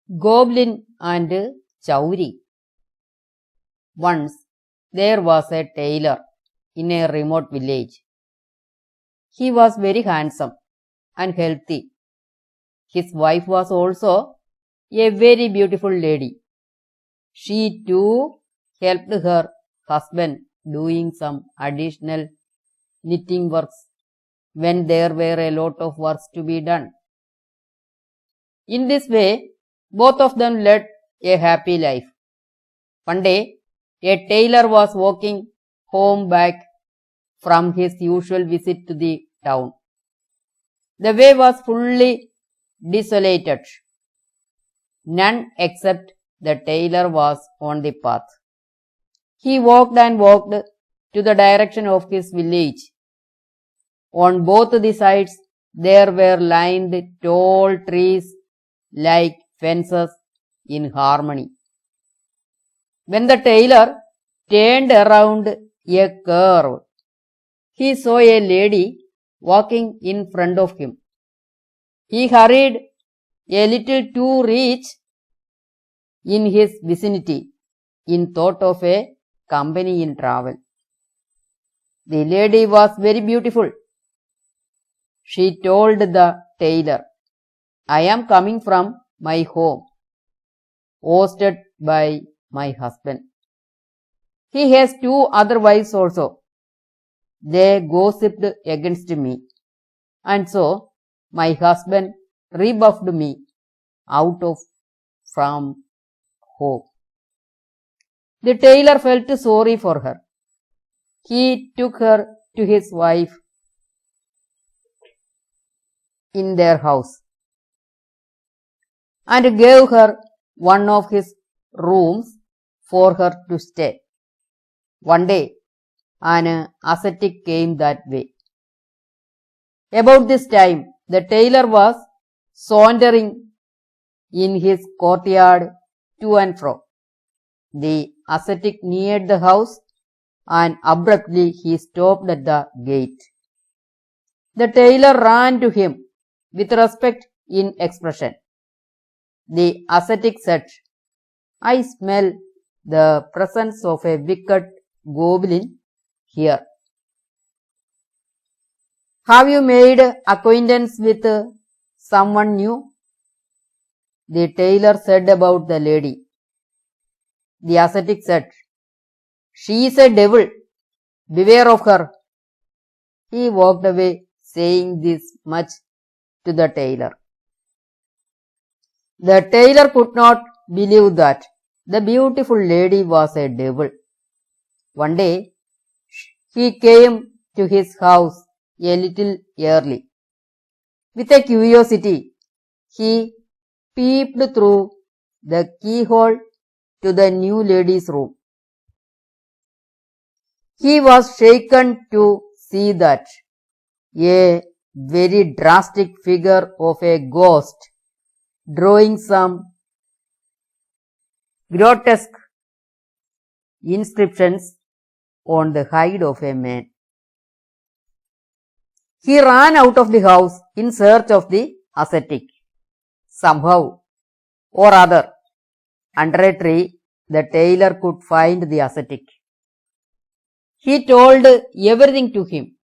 Goblin and Chowry. Once there was a tailor in a remote village. He was very handsome and healthy. His wife was also a very beautiful lady. She too helped her husband doing some additional knitting works when there were a lot of works to be done. In this way, both of them led a happy life. One day, a tailor was walking home back from his usual visit to the town. The way was fully desolated. None except the tailor was on the path. He walked and walked to the direction of his village. On both the sides there were lined tall trees like fences in harmony. When the tailor turned around a curve, he saw a lady walking in front of him. He hurried a little to reach in his vicinity in thought of a company in travel. The lady was very beautiful. She told the tailor, "I am coming from my home, hosted by my husband. He has 2 other wives also. They gossiped against me, and so my husband rebuffed me out of from home." The tailor felt sorry for her. He took her to his wife in their house and gave her one of his rooms for her to stay. One day, an ascetic came that way. About this time, the tailor was sauntering in his courtyard to and fro. The ascetic neared the house and abruptly he stopped at the gate. The tailor ran to him with respect in expression. The ascetic said, "I smell the presence of a wicked goblin here. Have you made acquaintance with someone new?" The tailor said about the lady. The ascetic said, "She is a devil. Beware of her." He walked away saying this much to the tailor. The tailor could not believe that the beautiful lady was a devil. One day, he came to his house a little early. With a curiosity, he peeped through the keyhole to the new lady's room. He was shaken to see that a very drastic figure of a ghost drawing some grotesque inscriptions on the hide of a man. He ran out of the house in search of the ascetic. Somehow or other, under a tree, the tailor could find the ascetic. He told everything to him.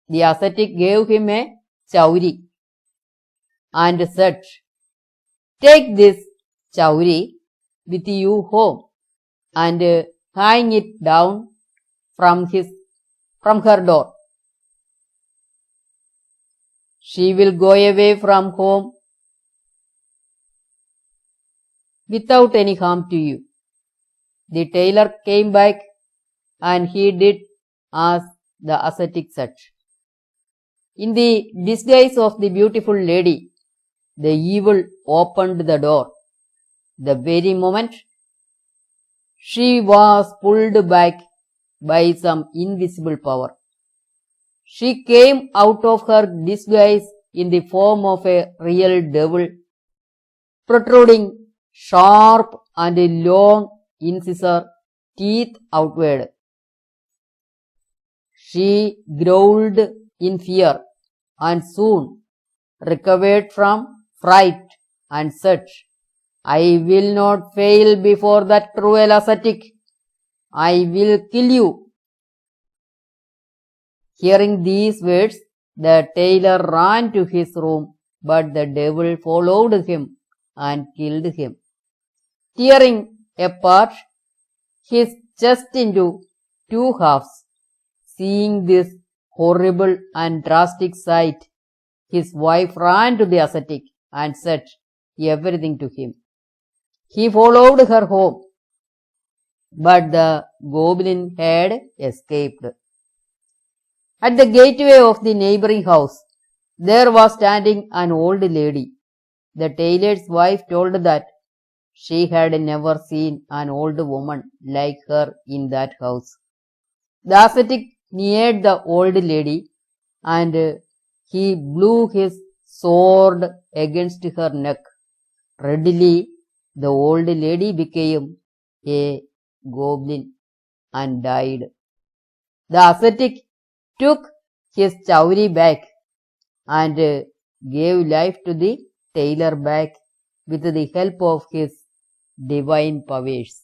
The ascetic gave him a chowry and said, "Take this chowry with you home and hang it down from her door. She will go away from home without any harm to you." The tailor came back and he did as the ascetic said. In the disguise of the beautiful lady, the evil opened the door. The very moment she was pulled back by some invisible power. She came out of her disguise in the form of a real devil, protruding sharp and long incisor teeth outward. She growled in fear and soon recovered from fright and said, I will not fail before that cruel ascetic. I will kill you. Hearing these words, the tailor ran to his room, but the devil followed him and killed him, tearing apart his chest into 2 halves. Seeing this horrible and drastic sight, his wife ran to the ascetic and said everything to him. He followed her home, but the goblin had escaped. At the gateway of the neighboring house, there was standing an old lady. The tailor's wife told that she had never seen an old woman like her in that house. The ascetic neared the old lady, and he blew his sword against her neck. Readily, the old lady became a goblin and died. The ascetic took his chowry back and gave life to the tailor back with the help of his divine powers.